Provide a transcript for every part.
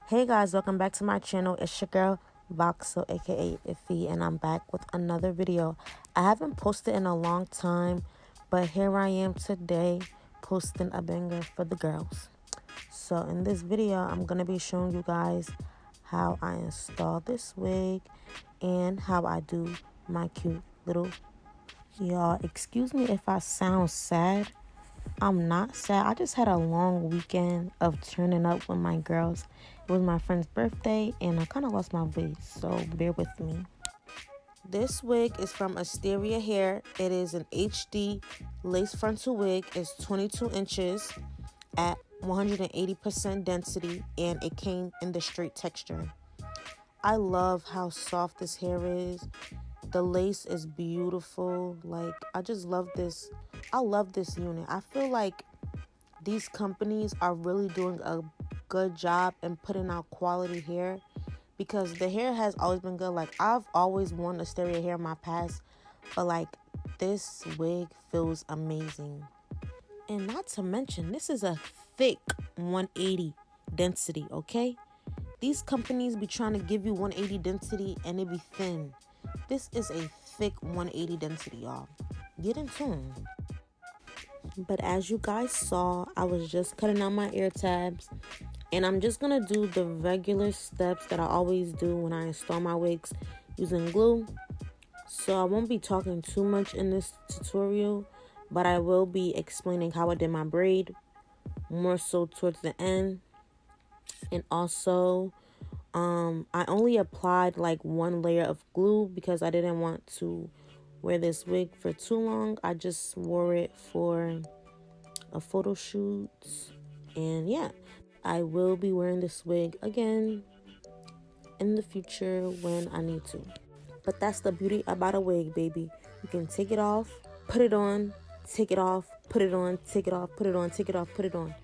Hey guys, welcome back to my channel. It's your girl Voxel, aka Iffy, and I'm back with another video. I haven't posted in a long time, but here I am today posting a banger for the girls. So in this video, I'm gonna be showing you guys how I install this wig and how I do my cute little. Y'all, excuse me if I sound sad. I'm not sad. I just had a long weekend of turning up with my girls. It was my friend's birthday and I kind of lost my voice, so bear with me. This wig is from Asteria hair. It is an HD lace frontal wig. It's 22 inches at 180% density and it came in the straight texture. I love how soft this hair is. The lace is beautiful. Like, I just love this. I love this unit. I feel like these companies are really doing a good job in putting out quality hair because the hair has always been good. Like, I've always worn Asteria hair in my past, but like this wig feels amazing. And not to mention, this is a thick 180 density, okay? These companies be trying to give you 180 density and it be thin. This is a thick 180 density, y'all. Get in tune. But as you guys saw, I was just cutting out my ear tabs. And I'm just going to do the regular steps that I always do when I install my wigs using glue. So I won't be talking too much in this tutorial, but I will be explaining how I did my braid, more so towards the end. And also, I only applied like one layer of glue because I didn't want to wear this wig for too long. I just wore it for a photo shoot. And yeah, I will be wearing this wig again in the future when I need to. But that's the beauty about a wig, baby. You can take it off, put it on, take it off, put it on, take it off, put it on, take it off, put it on.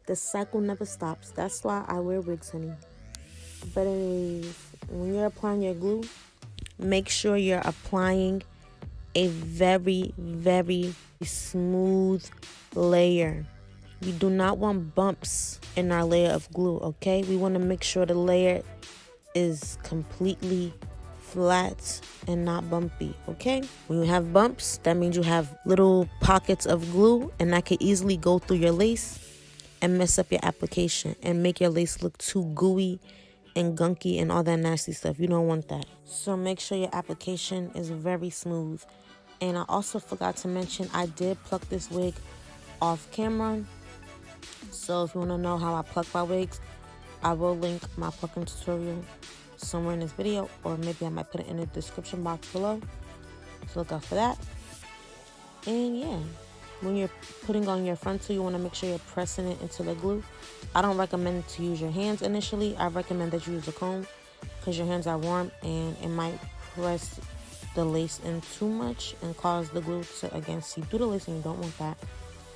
The cycle never stops. That's why I wear wigs, honey. But anyways, when you're applying your glue, make sure you're applying a very, very smooth layer. We do not want bumps in our layer of glue, okay? We want to make sure the layer is completely flat and not bumpy, okay? When you have bumps, that means you have little pockets of glue, and that could easily go through your lace and mess up your application and make your lace look too gooey and gunky and all that nasty stuff. You don't want that. So make sure your application is very smooth. And I also forgot to mention, I did pluck this wig off camera. So if you want to know how I pluck my wigs, I will link my plucking tutorial somewhere in this video, or maybe I might put it in the description box below. So look out for that. And yeah, when you're putting on your frontal, you want to make sure you're pressing it into the glue. I don't recommend to use your hands initially. I recommend that you use a comb because your hands are warm and it might press the lace in too much and cause the glue to again seep through the lace, and you don't want that.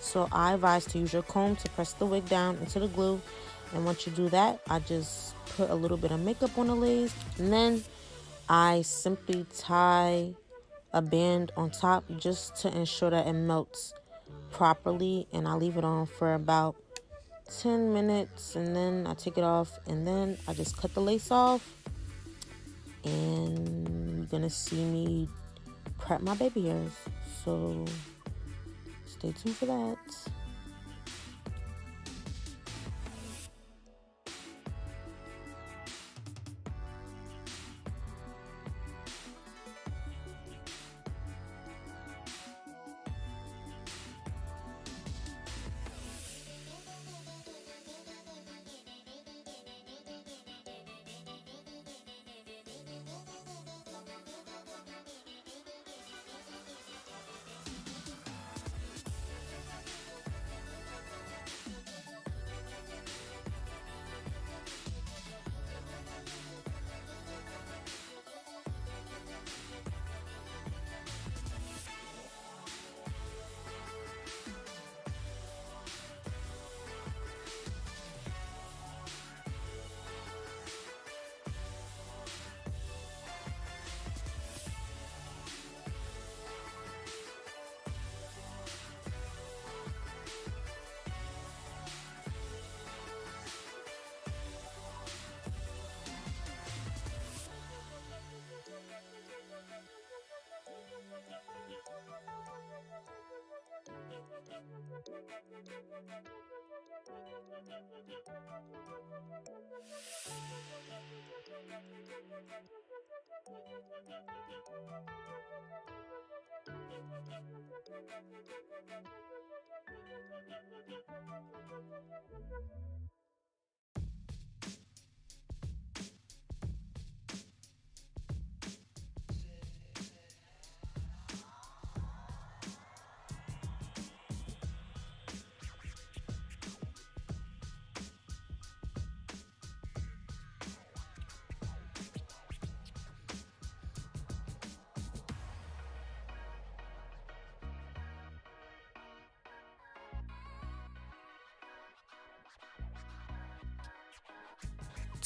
So I advise to use your comb to press the wig down into the glue. And once you do that, I just put a little bit of makeup on the lace, and then I simply tie a band on top just to ensure that it melts properly, and I leave it on for about 10 minutes, and then I take it off, and then I just cut the lace off, and you're gonna see me prep my baby hairs. So stay tuned for that.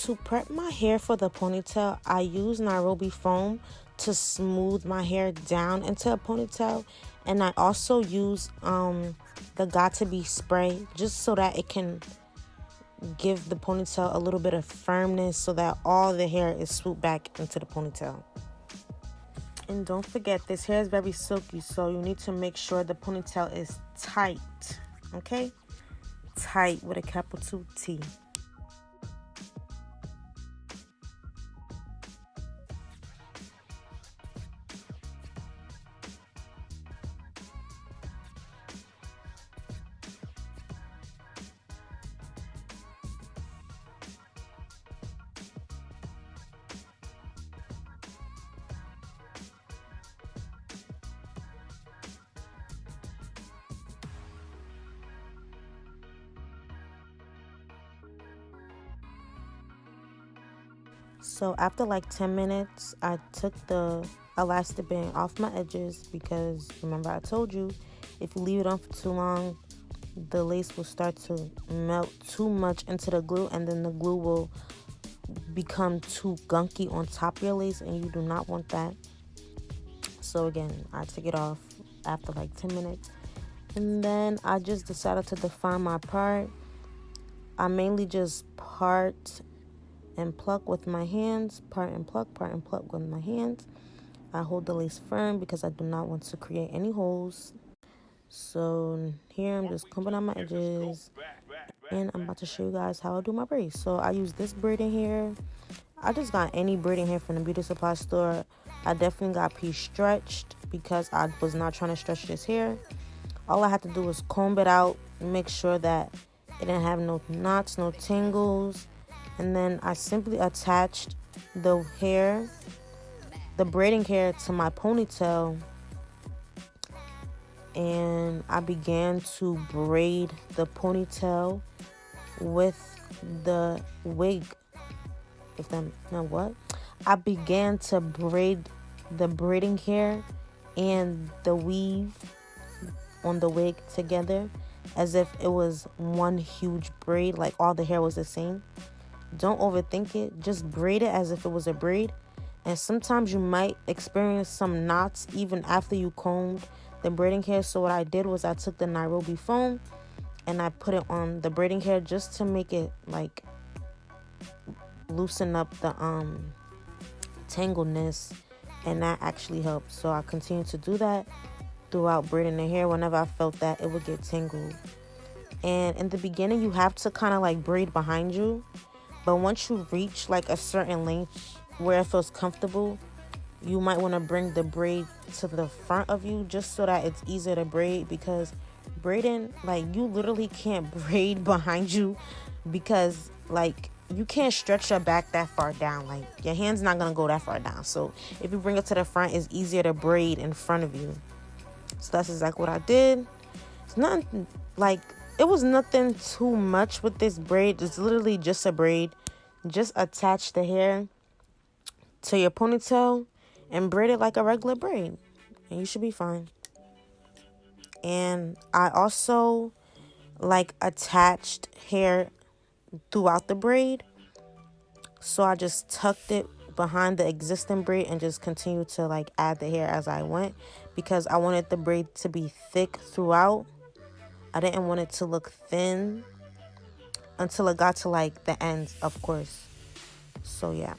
To prep my hair for the ponytail, I use Nairobi foam to smooth my hair down into a ponytail, and I also use the Got To Be spray just so that it can give the ponytail a little bit of firmness so that all the hair is swooped back into the ponytail. And don't forget, this hair is very silky, so you need to make sure the ponytail is tight, okay? Tight with a capital T. So after like 10 minutes, I took the elastic band off my edges because remember I told you if you leave it on for too long, the lace will start to melt too much into the glue, and then the glue will become too gunky on top of your lace, and you do not want that. So again, I took it off after like 10 minutes, and then I just decided to define my part. I mainly just part and pluck with my hands, part and pluck with my hands. I hold the lace firm because I do not want to create any holes. So here I'm just combing out my edges, and I'm about to show you guys how I do my braids. So I use this braiding hair. I just got any braiding hair from the beauty supply store. I definitely got piece stretched because I was not trying to stretch this hair. All I had to do was comb it out, make sure that it didn't have no knots, no tangles. And then I simply attached the hair, the braiding hair, to my ponytail, and I began to braid the ponytail with the wig. I began to braid the braiding hair and the weave on the wig together as if it was one huge braid, like all the hair was the same. Don't overthink it. Just braid it as if it was a braid. And sometimes you might experience some knots even after you combed the braiding hair. So what I did was I took the Nairobi foam and I put it on the braiding hair just to make it like loosen up the tangleness, and that actually helped. So I continued to do that throughout braiding the hair. Whenever I felt that it would get tangled. And in the beginning you have to kind of like braid behind you. But once you reach like a certain length where it feels comfortable, you might want to bring the braid to the front of you just so that it's easier to braid, because braiding, like, you literally can't braid behind you because like you can't stretch your back that far down. Like your hand's not gonna go that far down. So if you bring it to the front, it's easier to braid in front of you. So that's exactly what I did. It's nothing like, it was nothing too much with this braid. It's literally just a braid. Just attach the hair to your ponytail and braid it like a regular braid, and you should be fine. And I also like attached hair throughout the braid. So I just tucked it behind the existing braid and just continued to like add the hair as I went, because I wanted the braid to be thick throughout. I didn't want it to look thin until it got to like the ends, of course. So yeah.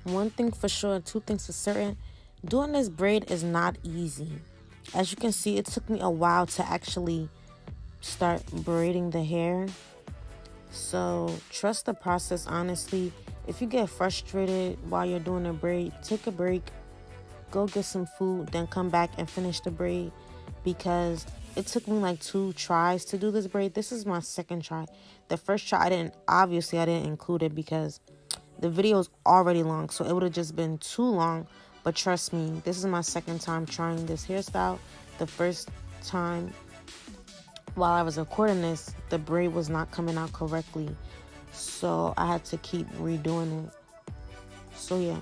One thing for sure, two things for certain, doing this braid is not easy. As you can see, it took me a while to actually start braiding the hair. So trust the process, honestly. If you get frustrated while you're doing a braid, take a break, go get some food, then come back and finish the braid, because it took me like 2 tries to do this braid. This is my second try. The first try, I didn't include it because the video is already long, so it would have just been too long. But trust me, this is my second time trying this hairstyle. The first time, while I was recording this, the braid was not coming out correctly, so I had to keep redoing it. So yeah,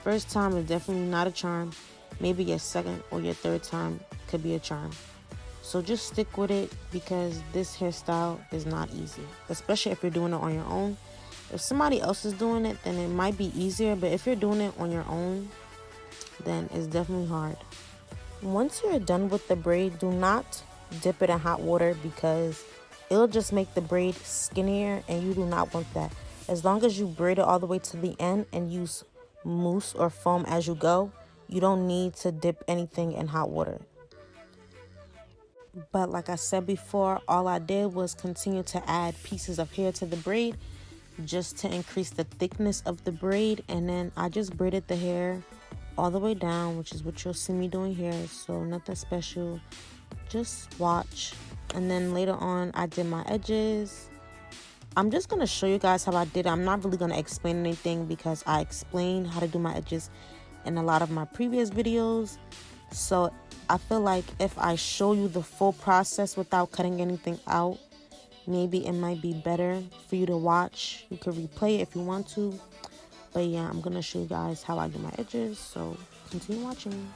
first time is definitely not a charm. Maybe your second or your third time could be a charm. So just stick with it, because this hairstyle is not easy, especially if you're doing it on your own. If somebody else is doing it, then it might be easier, but if you're doing it on your own, then it's definitely hard. Once you're done with the braid, do not dip it in hot water, because it'll just make the braid skinnier, and you do not want that. As long as you braid it all the way to the end and use mousse or foam as you go, you don't need to dip anything in hot water. But like I said before, all I did was continue to add pieces of hair to the braid just to increase the thickness of the braid, and then I just braided the hair all the way down, which is what you'll see me doing here. So nothing special, just watch. And then later on I did my edges. I'm just gonna show you guys how I did it. I'm not really gonna explain anything, because I explained how to do my edges in a lot of my previous videos. So I feel like if I show you the full process without cutting anything out, maybe it might be better for you to watch. You could replay it if you want to. But yeah, I'm gonna show you guys how I do my edges, so continue watching.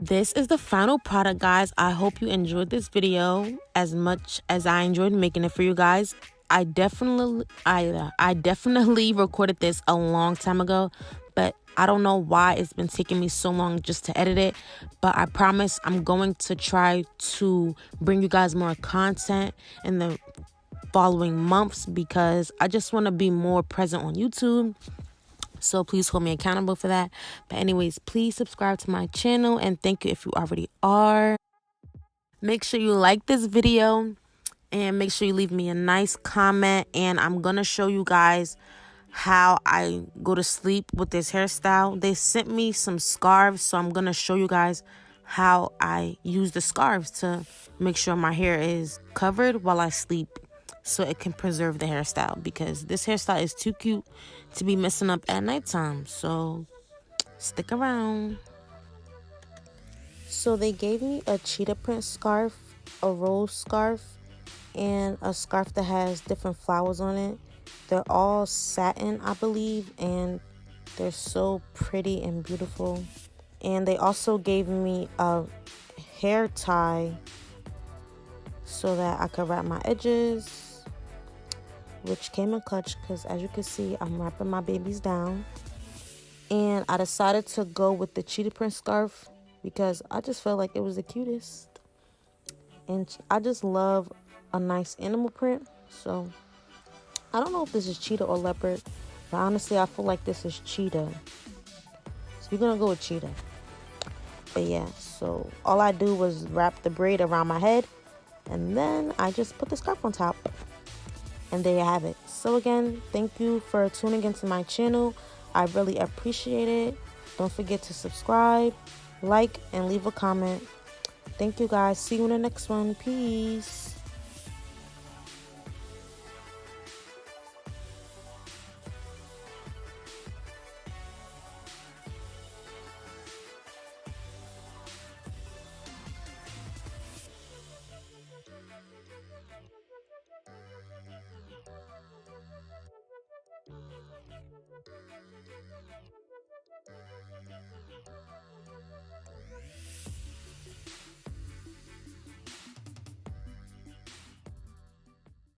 This is the final product, guys. I hope you enjoyed this video as much as I enjoyed making it for you guys. I definitely recorded this a long time ago, but I don't know why it's been taking me so long just to edit it. But I promise I'm going to try to bring you guys more content in the following months, because I just want to be more present on YouTube. So please hold me accountable for that. But anyways, please subscribe to my channel, and thank you if you already are. Make sure you like this video and make sure you leave me a nice comment. And I'm going to show you guys how I go to sleep with this hairstyle. They sent me some scarves, so I'm going to show you guys how I use the scarves to make sure my hair is covered while I sleep, so it can preserve the hairstyle, because this hairstyle is too cute to be messing up at nighttime. So stick around. So they gave me a cheetah print scarf, a rose scarf, and a scarf that has different flowers on it. They're all satin, I believe, and they're so pretty and beautiful. And they also gave me a hair tie so that I could wrap my edges, which came in clutch because, as you can see, I'm wrapping my babies down. And I decided to go with the cheetah print scarf because I just felt like it was the cutest. And I just love a nice animal print. So I don't know if this is cheetah or leopard, but honestly, I feel like this is cheetah. So we're going to go with cheetah. But yeah, so all I do was wrap the braid around my head, and then I just put the scarf on top. And there you have it. So again, thank you for tuning into my channel. I really appreciate it. Don't forget to subscribe, like, and leave a comment. Thank you guys. See you in the next one. Peace.